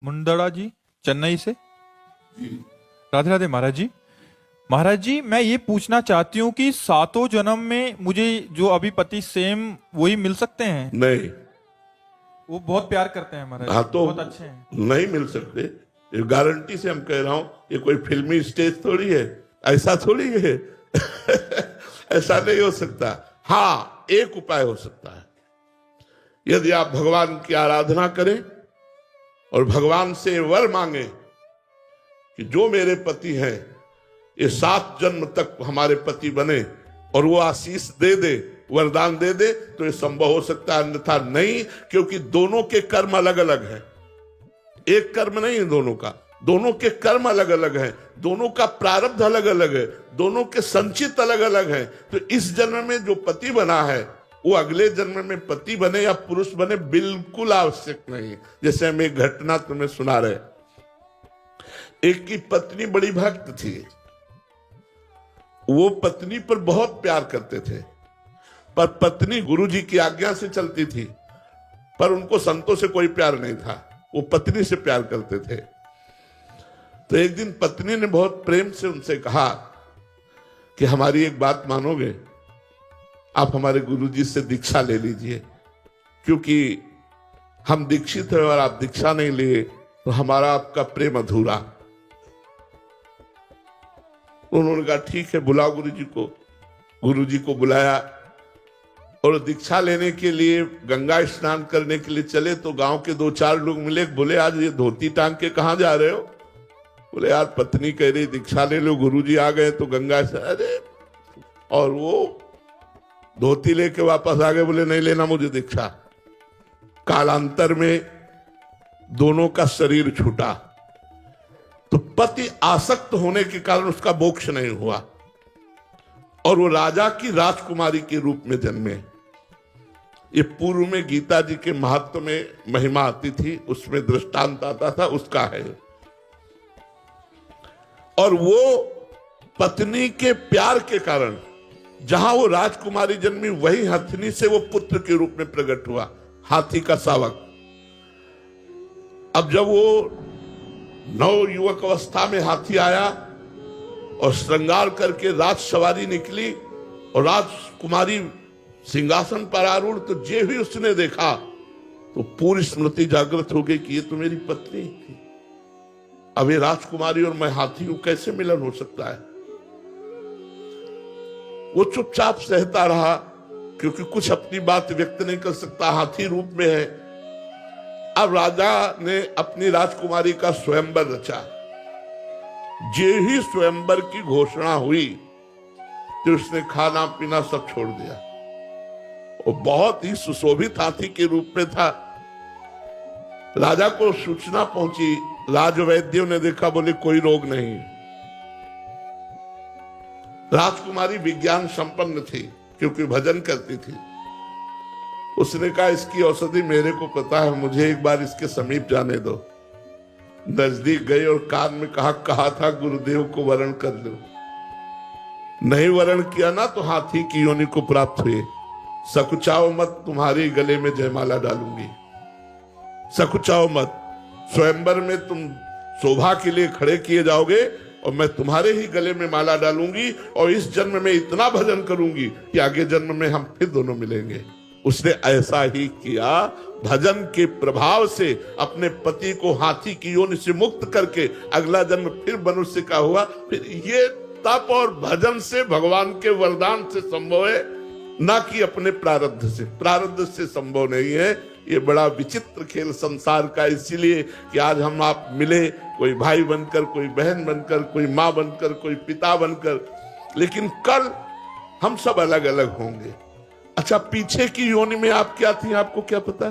मुंदड़ा जी, चेन्नई से। जी। राधे राधे महाराज जी। महाराज जी, मैं ये पूछना चाहती हूँ कि सातों जन्म में मुझे जो अभी पति सेम वही मिल सकते हैं? नहीं, वो बहुत प्यार करते हैं महाराज हाँ जी, तो बहुत अच्छे हैं। नहीं मिल सकते। ये गारंटी से हम कह रहा हूं, ये कोई फिल्मी स्टेज थोड़ी है, ऐसा थोड़ी है। ऐसा नहीं हो सकता। हाँ, एक उपाय हो सकता है। यदि आप भगवान की आराधना करें और भगवान से वर मांगे कि जो मेरे पति हैं ये 7 जन्म तक हमारे पति बने, और वो आशीष दे दे, वरदान दे दे, तो ये संभव हो सकता है, अन्यथा नहीं। क्योंकि दोनों के कर्म अलग अलग हैं, एक कर्म नहीं है दोनों का। दोनों के कर्म अलग अलग हैं, दोनों का प्रारब्ध अलग अलग है, दोनों के संचित अलग अलग हैं। तो इस जन्म में जो पति बना है वो अगले जन्म में पति बने या पुरुष बने बिल्कुल आवश्यक नहीं। जैसे हम एक घटना तुम्हें सुना रहे, एक की पत्नी बड़ी भक्त थी, वो पत्नी पर बहुत प्यार करते थे, पर पत्नी गुरुजी की आज्ञा से चलती थी, पर उनको संतों से कोई प्यार नहीं था, वो पत्नी से प्यार करते थे। तो एक दिन पत्नी ने बहुत प्रेम से उनसे कहा कि हमारी एक बात मानोगे, आप हमारे गुरुजी से दीक्षा ले लीजिए, क्योंकि हम दीक्षित हैं और आप दीक्षा नहीं लिए तो हमारा आपका प्रेम अधूरा। उन्होंने कहा ठीक है, बुलाओ गुरुजी को। गुरुजी को बुलाया और दीक्षा लेने के लिए गंगा स्नान करने के लिए चले, तो गांव के 2-4 लोग मिले, बोले आज ये धोती टांग के कहां जा रहे हो? बोले यार पत्नी कह रही दीक्षा ले लो, गुरुजी आ गए तो गंगा स्नान। अरे, और वो धोती लेके वापस आ गए, बोले नहीं लेना मुझे दीक्षा। कालांतर में दोनों का शरीर छूटा, तो पति आसक्त होने के कारण उसका मोक्ष नहीं हुआ और वो राजा की राजकुमारी के रूप में जन्मे। ये पूर्व में गीता जी के महत्व में महिमा आती थी, उसमें दृष्टांत आता था, उसका है। और वो पत्नी के प्यार के कारण जहां वो राजकुमारी जन्मी, वही हथनी से वो पुत्र के रूप में प्रकट हुआ, हाथी का शावक। अब जब वो नव युवक अवस्था में हाथी आया और श्रृंगार करके राज सवारी निकली और राजकुमारी सिंहासन पर आरूढ़, तो जे भी उसने देखा तो पूरी स्मृति जागृत हो गई कि ये तो मेरी पत्नी थी। अब ये राजकुमारी और मैं हाथी हूं, कैसे मिलन हो सकता है? वो चुपचाप सहता रहा, क्योंकि कुछ अपनी बात व्यक्त नहीं कर सकता, हाथी रूप में है। अब राजा ने अपनी राजकुमारी का स्वयंवर रचा। जे ही स्वयंवर की घोषणा हुई तो उसने खाना पीना सब छोड़ दिया। वो बहुत ही सुशोभित हाथी के रूप में था। राजा को सूचना पहुंची, राजवैद्यों ने देखा, बोले कोई रोग नहीं। राजकुमारी विज्ञान संपन्न थी क्योंकि भजन करती थी। उसने कहा इसकी औषधि मेरे को पता है, मुझे एक बार इसके समीप जाने दो। नजदीक गई और कान में कहा था गुरुदेव को वरण कर लो। नहीं वरण किया ना तो हाथी की योनि को प्राप्त हुए। सकुचाओ मत, तुम्हारे गले में जयमाला डालूंगी। सकुचाओ मत, स्वयंवर में तुम शोभा के लिए खड़े किए जाओगे और मैं तुम्हारे ही गले में माला डालूंगी, और इस जन्म में इतना भजन करूंगी कि आगे जन्म में हम फिर दोनों मिलेंगे। उसने ऐसा ही किया। भजन के प्रभाव से अपने पति को हाथी की योनि से मुक्त करके अगला जन्म फिर मनुष्य का हुआ। फिर ये तप और भजन से, भगवान के वरदान से संभव है, ना कि अपने प्रारब्ध से। प्रारब्ध से संभव नहीं है। ये बड़ा विचित्र खेल संसार का, इसीलिए कि आज हम आप मिले, कोई भाई बनकर, कोई बहन बनकर, कोई माँ बनकर, कोई पिता बनकर, लेकिन कल हम सब अलग अलग होंगे। अच्छा, पीछे की योनि में आप क्या थी, आपको क्या पता?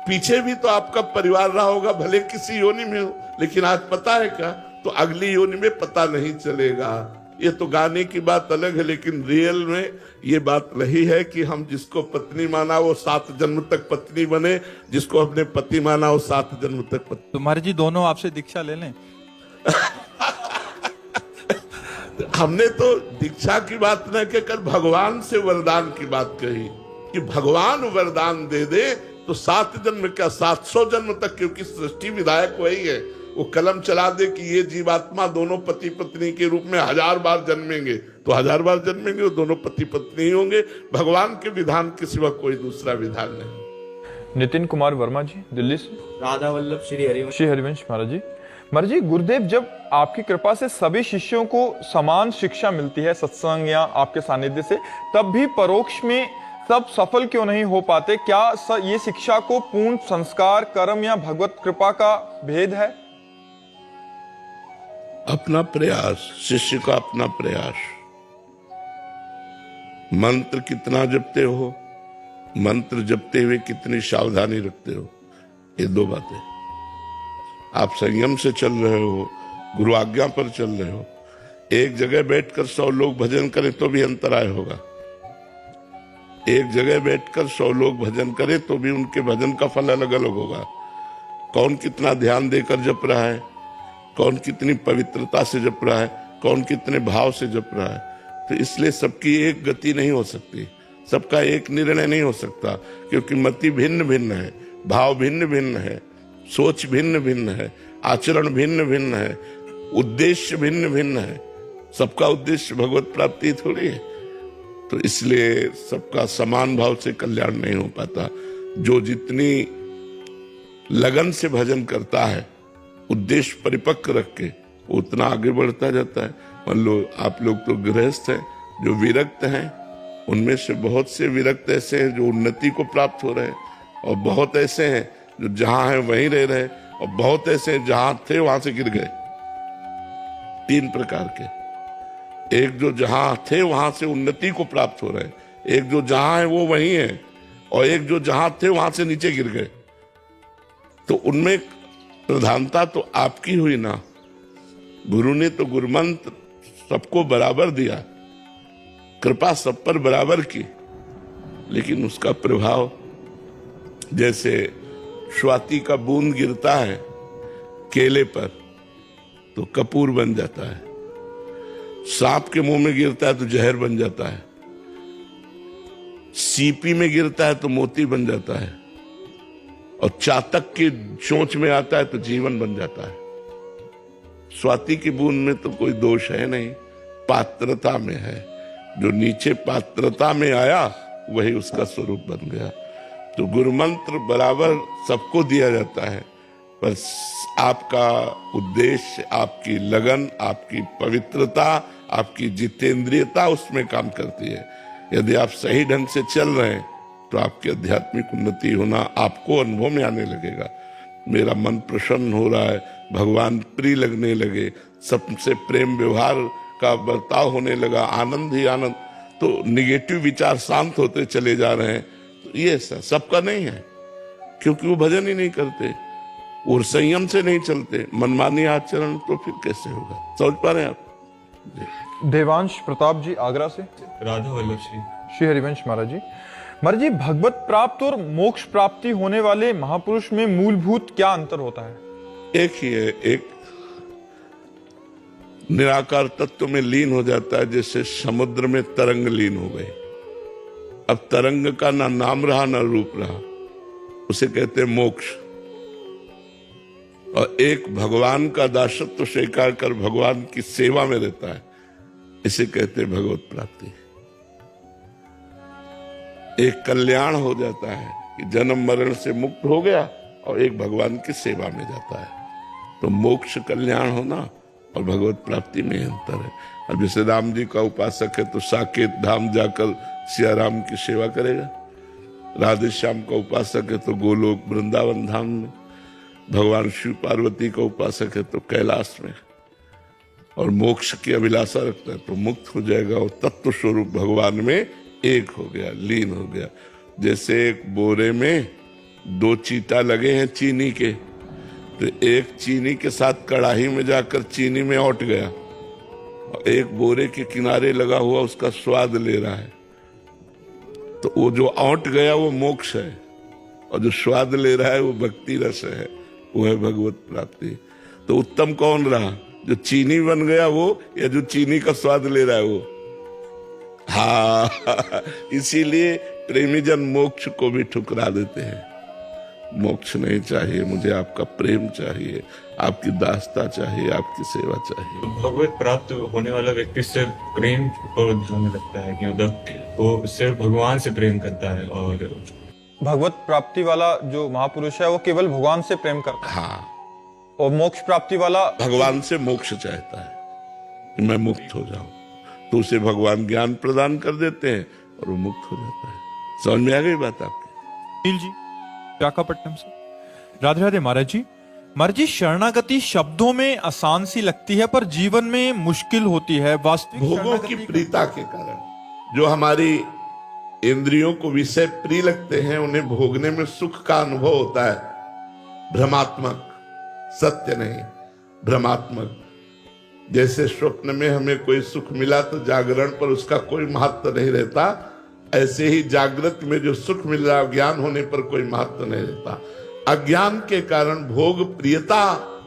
पीछे भी तो आपका परिवार रहा होगा, भले किसी योनि में हो, लेकिन आज पता है क्या? तो अगली योनि में पता नहीं चलेगा। ये तो गाने की बात अलग है, लेकिन रियल में ये बात नहीं है कि हम जिसको पत्नी माना वो 7 जन्म तक पत्नी बने, जिसको अपने पति माना वो 7 जन्म तक पत्नी। तुम्हारे जी दोनों आपसे दीक्षा ले लें। हमने तो दीक्षा की बात न कहकर भगवान से वरदान की बात कही कि भगवान वरदान दे दे तो 7 जन्म क्या 700 जन्म तक, क्योंकि सृष्टि विधायक वही है। वो कलम चला दे कि ये जीवात्मा दोनों पति पत्नी के रूप में 1000 बार जन्मेंगे, तो 1000 बार जन्मेंगे, वो दोनों पति पत्नी ही होंगे। भगवान के विधान के सिवा कोई दूसरा विधान नहीं। नितिन कुमार वर्मा जी दिल्ली से। राधा वल्लभ श्री हरिवंश। श्री हरिवंश महाराज जी। महाराज जी, गुरुदेव जब आपकी कृपा से सभी शिष्यों को समान शिक्षा मिलती है सत्संग या आपके सानिध्य से, तब भी परोक्ष में सब सफल क्यों नहीं हो पाते? क्या ये शिक्षा को पूर्ण संस्कार, कर्म या भगवत कृपा का भेद है? अपना प्रयास, शिष्य का अपना प्रयास। मंत्र कितना जपते हो, मंत्र जपते हुए कितनी सावधानी रखते हो, ये 2 बातें। आप संयम से चल रहे हो, गुरु आज्ञा पर चल रहे हो। एक जगह बैठकर 100 लोग भजन करें तो भी अंतराय होगा। एक जगह बैठकर 100 लोग भजन करें तो भी उनके भजन का फल अलग अलग होगा। कौन कितना ध्यान देकर जप रहा है, कौन कितनी पवित्रता से जप रहा है, कौन कितने भाव से जप रहा है। तो इसलिए सबकी एक गति नहीं हो सकती, सबका एक निर्णय नहीं हो सकता, क्योंकि मति भिन्न भिन्न है, भाव भिन्न भिन्न है, सोच भिन्न भिन्न है, आचरण भिन्न भिन्न है, उद्देश्य भिन्न भिन्न है। सबका उद्देश्य भगवत प्राप्ति थोड़ी है। तो इसलिए सबका समान भाव से कल्याण नहीं हो पाता। जो जितनी लगन से भजन करता है, उद्देश्य परिपक्व रख के, उतना आगे बढ़ता जाता है। मान लो आप लोग तो गृहस्थ हैं, जो विरक्त हैं, उनमें से बहुत से विरक्त ऐसे हैं जो उन्नति को प्राप्त हो रहे हैं, और बहुत ऐसे हैं जो जहां हैं वहीं रह रहे हैं, और बहुत ऐसे हैं जहां थे वहां से गिर गए। 3 प्रकार के। एक जो जहां थे वहां से उन्नति को प्राप्त हो रहे हैं, एक जो जहां है वो वहीं है, और एक जो जहां थे वहां से नीचे गिर गए। तो उनमें प्रधानता तो आपकी हुई ना। गुरु ने तो गुरुमंत्र सबको बराबर दिया, कृपा सब पर बराबर की, लेकिन उसका प्रभाव, जैसे स्वाति का बूंद गिरता है केले पर तो कपूर बन जाता है, सांप के मुंह में गिरता है तो जहर बन जाता है, सीपी में गिरता है तो मोती बन जाता है, और चातक की चोंच में आता है तो जीवन बन जाता है। स्वाति की बूंद में तो कोई दोष है नहीं, पात्रता में है। जो नीचे पात्रता में आया वही उसका स्वरूप बन गया। तो गुरुमंत्र बराबर सबको दिया जाता है, पर आपका उद्देश्य, आपकी लगन, आपकी पवित्रता, आपकी जितेंद्रियता उसमें काम करती है। यदि आप सही ढंग से चल रहे हैं तो आपकी आध्यात्मिक उन्नति होना आपको अनुभव में आने लगेगा। मेरा मन प्रसन्न हो रहा है, भगवान प्रिय लगने लगे, सबसे प्रेम व्यवहार का बर्ताव होने लगा, आनंद ही आनंद। तो निगेटिव विचार शांत होते चले जा रहे हैं। तो ये सबका नहीं है, क्योंकि वो भजन ही नहीं करते और संयम से नहीं चलते, मनमानी आचरण, तो फिर कैसे होगा? समझ पा रहे हैं आप? देवांश प्रताप जी आगरा से। राधा वल्लभ श्री हरिवंश महाराज जी। महाराज जी, भगवत प्राप्त और मोक्ष प्राप्ति होने वाले महापुरुष में मूलभूत क्या अंतर होता है? एक ही है, एक निराकार तत्व में लीन हो जाता है, जैसे समुद्र में तरंग लीन हो गई। अब तरंग का ना नाम रहा ना रूप रहा, उसे कहते हैं मोक्ष। और एक भगवान का दासत्व स्वीकार कर भगवान की सेवा में रहता है, इसे कहते हैं भगवत प्राप्ति। एक कल्याण हो जाता है कि जन्म मरण से मुक्त हो गया, और एक भगवान की सेवा में जाता है। तो मोक्ष कल्याण होना और भगवत प्राप्ति में अंतर है। अब जैसे राम जी का उपासक है तो साकेत धाम जाकर सिया राम की सेवा करेगा, राधे श्याम का उपासक है तो गोलोक वृंदावन धाम में, भगवान शिव पार्वती का उपासक है तो कैलाश में, और मोक्ष की अभिलाषा रखता है तो मुक्त हो जाएगा और तत्व स्वरूप भगवान में एक हो गया, लीन हो गया। जैसे एक बोरे में 2 चीटा लगे हैं चीनी के, तो एक चीनी के साथ कढ़ाई में जाकर चीनी में औट गया, और एक बोरे के किनारे लगा हुआ उसका स्वाद ले रहा है। तो वो जो औट गया वो मोक्ष है, और जो स्वाद ले रहा है वो भक्ति रस है, वो है भगवत प्राप्ति। तो उत्तम कौन रहा, जो चीनी बन गया वो, या जो चीनी का स्वाद ले रहा है वो? हाँ, इसीलिए प्रेमी जन मोक्ष को भी ठुकरा देते हैं। मोक्ष नहीं चाहिए, मुझे आपका प्रेम चाहिए, आपकी दासता चाहिए, आपकी सेवा चाहिए। भगवत प्राप्त होने वाला व्यक्ति सिर्फ प्रेम को ध्यान में रखता है कि मतलब वो सिर्फ भगवान से प्रेम करता है, और भगवत प्राप्ति वाला जो महापुरुष है वो केवल भगवान से प्रेम करता है, हाँ, और मोक्ष प्राप्ति वाला भगवान से मोक्ष चाहता है कि मैं मुक्त हो जाऊं, तो उसे भगवान ज्ञान प्रदान कर देते हैं और वो मुक्त हो जाता है। समझ में आ गई बात आपकी? नील जी विशाखापट्टनम से। राधे राधे महाराज जी। महाराज जी, शरणागति शब्दों में आसान सी लगती है पर जीवन में मुश्किल होती है। वास्तविक भोगों की प्रियता के कारण जो हमारी इंद्रियों को विषय प्रिय लगते हैं, उन्हें भोगने में सुख का अनुभव होता है, भ्रमात्मक, सत्य नहीं, भ्रमात्मक। जैसे स्वप्न में हमें कोई सुख मिला तो जागरण पर उसका कोई महत्व नहीं रहता, ऐसे ही जागृत में जो सुख मिल रहा है ज्ञान होने पर कोई महत्व नहीं रहता। अज्ञान के कारण भोग प्रियता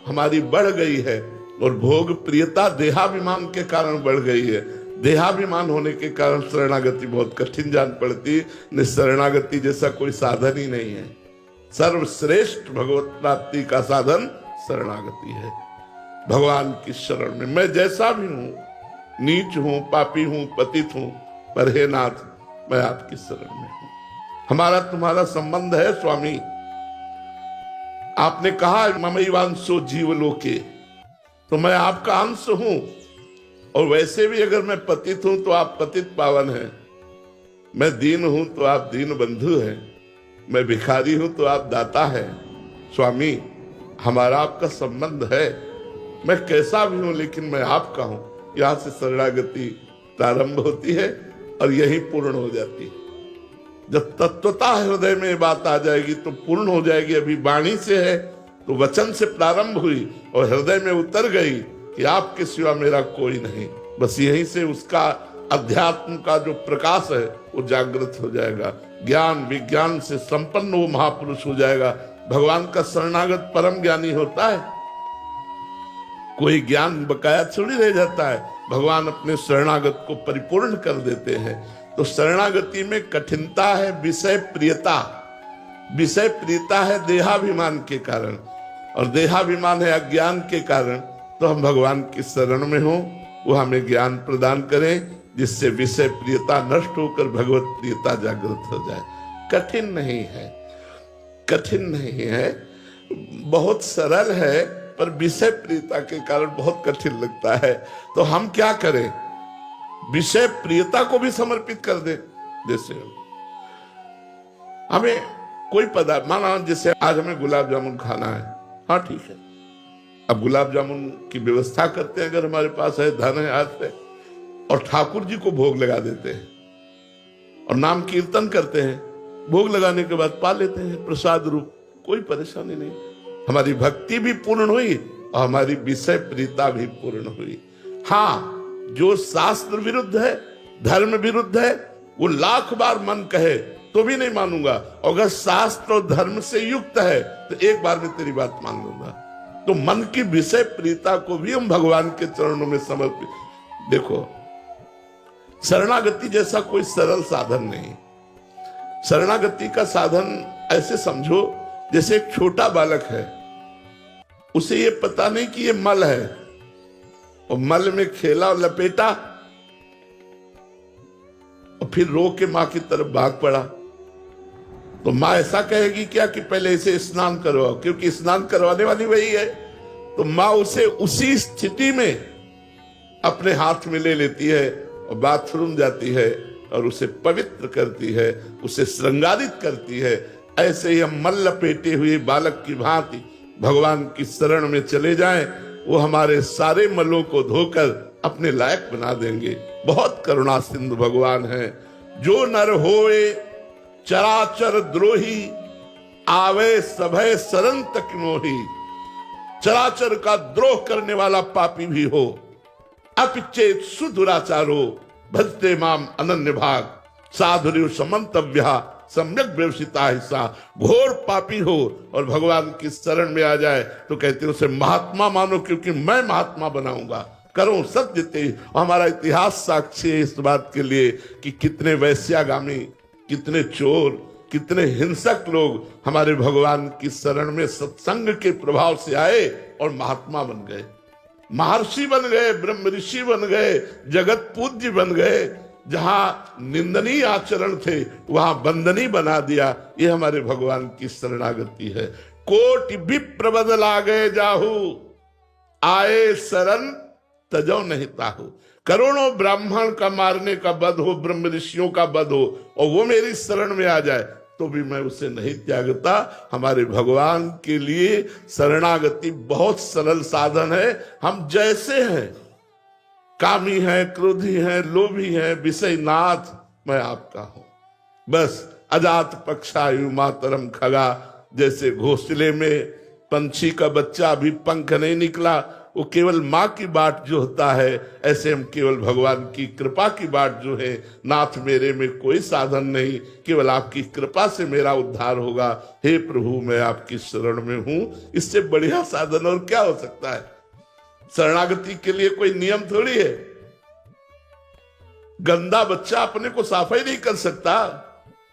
हमारी बढ़ गई है, और भोग प्रियता देहाभिमान के कारण बढ़ गई है। देहाभिमान होने के कारण शरणागति बहुत कठिन जान पड़ती। शरणागति जैसा कोई साधन ही नहीं है। सर्वश्रेष्ठ भगवत प्राप्ति का साधन शरणागति है। भगवान की शरण में मैं जैसा भी हूं, नीच हूं, पापी हूं, पतित हूं, पर हे नाथ मैं आपकी शरण में हूं। हमारा तुम्हारा संबंध है स्वामी। आपने कहा ममैवांशो जीवलोके, तो मैं आपका अंश हूं, और वैसे भी अगर मैं पतित हूं तो आप पतित पावन हैं, मैं दीन हूं तो आप दीन बंधु हैं, मैं भिखारी हूं तो आप दाता हैं। स्वामी हमारा आपका संबंध है, मैं कैसा भी हूं लेकिन मैं आपका हूं। यहां से शरणागति प्रारंभ होती है और यही पूर्ण हो जाती है। जब तत्वता हृदय में ये बात आ जाएगी तो पूर्ण हो जाएगी। अभी वाणी से है तो वचन से प्रारंभ हुई और हृदय में उतर गई कि आपके सिवा मेरा कोई नहीं। बस यहीं से उसका अध्यात्म का जो प्रकाश है वो जागृत हो जाएगा। ज्ञान विज्ञान से संपन्न वो महापुरुष हो जाएगा। भगवान का शरणागत परम ज्ञानी होता है, कोई ज्ञान बकाया थोड़ी रह जाता है। भगवान अपने शरणागत को परिपूर्ण कर देते हैं। तो शरणागति में कठिनता है विषय प्रियता। विषय प्रियता है देहाभिमान के कारण, और देहाभिमान है अज्ञान के कारण। तो हम भगवान की शरण में हो, वो हमें ज्ञान प्रदान करें जिससे विषय प्रियता नष्ट होकर भगवत प्रियता जागृत हो जाए। कठिन नहीं है, कठिन नहीं है, बहुत सरल है, पर विषय प्रियता के कारण बहुत कठिन लगता है। तो हम क्या करें? विषय प्रियता को भी समर्पित कर दे। जैसे हमें कोई पदार्थ, माना जैसे आज हमें गुलाब जामुन खाना है, हाँ ठीक है, अब गुलाब जामुन की व्यवस्था करते हैं अगर हमारे पास है, धन है हाथ पे, और ठाकुर जी को भोग लगा देते हैं और नाम कीर्तन करते हैं। भोग लगाने के बाद पा लेते हैं प्रसाद रूप, कोई परेशानी नहीं। हमारी भक्ति भी पूर्ण हुई और हमारी विषय प्रियता भी पूर्ण हुई। हाँ, जो शास्त्र विरुद्ध है, धर्म विरुद्ध है, वो लाख बार मन कहे तो भी नहीं मानूंगा। अगर शास्त्र और धर्म से युक्त है तो एक बार में तेरी बात मान लूंगा। तो मन की विषय प्रियता को भी हम भगवान के चरणों में समर्पित। देखो, शरणागति जैसा कोई सरल साधन नहीं। शरणागति का साधन ऐसे समझो जैसे एक छोटा बालक है, उसे ये पता नहीं कि ये मल है, और मल में खेला और लपेटा और फिर रो के मां की तरफ भाग पड़ा। तो मां ऐसा कहेगी क्या कि पहले इसे स्नान करवाओ, क्योंकि स्नान करवाने वाली वही है। तो मां उसे उसी स्थिति में अपने हाथ में ले लेती है और बाथरूम जाती है और उसे पवित्र करती है, उसे श्रृंगारित करती है। ऐसे ही हम मल लपेटे हुए बालक की भांति भगवान की शरण में चले जाएं, वो हमारे सारे मलों को धोकर अपने लायक बना देंगे। बहुत करुणा सिंधु भगवान है। जो नर होए चराचर द्रोही, आवे सभय शरण तक मोही। चराचर का द्रोह करने वाला पापी भी हो, अपिचेत सुदुराचारो, भजते माम अनन्य भाग, साधुर्य समंतव्या सम्यक व्यवसिता हिस्सा। घोर पापी हो और भगवान की शरण में आ जाए तो कहते हैं उसे महात्मा मानो, क्योंकि मैं महात्मा बनाऊंगा। करो सत्य ते। हमारा इतिहास साक्षी है इस बात के लिए कि कितने वैश्यागामी, कितने चोर, कितने हिंसक लोग हमारे भगवान की शरण में सत्संग के प्रभाव से आए और महात्मा बन गए, महर्षि बन गए, ब्रह्म ऋषि बन गए, जगत पूज्य बन गए। जहां निंदनीय आचरण थे वहां वंदनीय बना दिया। ये हमारे भगवान की शरणागति है। कोटि विप्र बदला गए जाहू, आए शरण तजो नहीं ताहू। करोड़ों ब्राह्मण का मारने का वध हो, ब्रह्म ऋषियों का वध हो, और वो मेरी शरण में आ जाए तो भी मैं उसे नहीं त्यागता। हमारे भगवान के लिए शरणागति बहुत सरल साधन है। हम जैसे हैं, कामी हैं, क्रोधी हैं, लोभी हैं, विषयनाथ, मैं आपका हूं। बस अजात पक्षायु मातरम खगा, जैसे घोंसले में पंछी का बच्चा अभी पंख नहीं निकला, वो केवल माँ की बाट जो होता है, ऐसे हम केवल भगवान की कृपा की बाट जो है, नाथ मेरे में कोई साधन नहीं, केवल आपकी कृपा से मेरा उद्धार होगा। हे प्रभु, मैं आपकी शरण में हूं। इससे बढ़िया साधन और क्या हो सकता है? शरणागति के लिए कोई नियम थोड़ी है। गंदा बच्चा अपने को साफ ही नहीं कर सकता,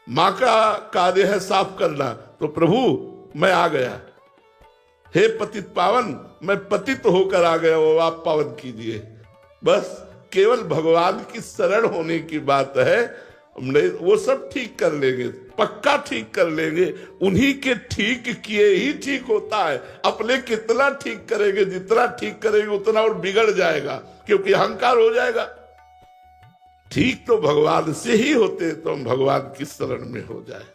माँ का कार्य है साफ करना। तो प्रभु मैं आ गया, हे पतित पावन, मैं पतित होकर आ गया, वो आप पावन कीजिए। बस केवल भगवान की शरण होने की बात है। हमने वो सब ठीक कर लेंगे, पक्का ठीक कर लेंगे। उन्हीं के ठीक किए ही ठीक होता है। अपने कितना ठीक करेंगे, जितना ठीक करेंगे उतना और बिगड़ जाएगा, क्योंकि अहंकार हो जाएगा। ठीक तो भगवान से ही होते, तो हम भगवान की शरण में हो जाए।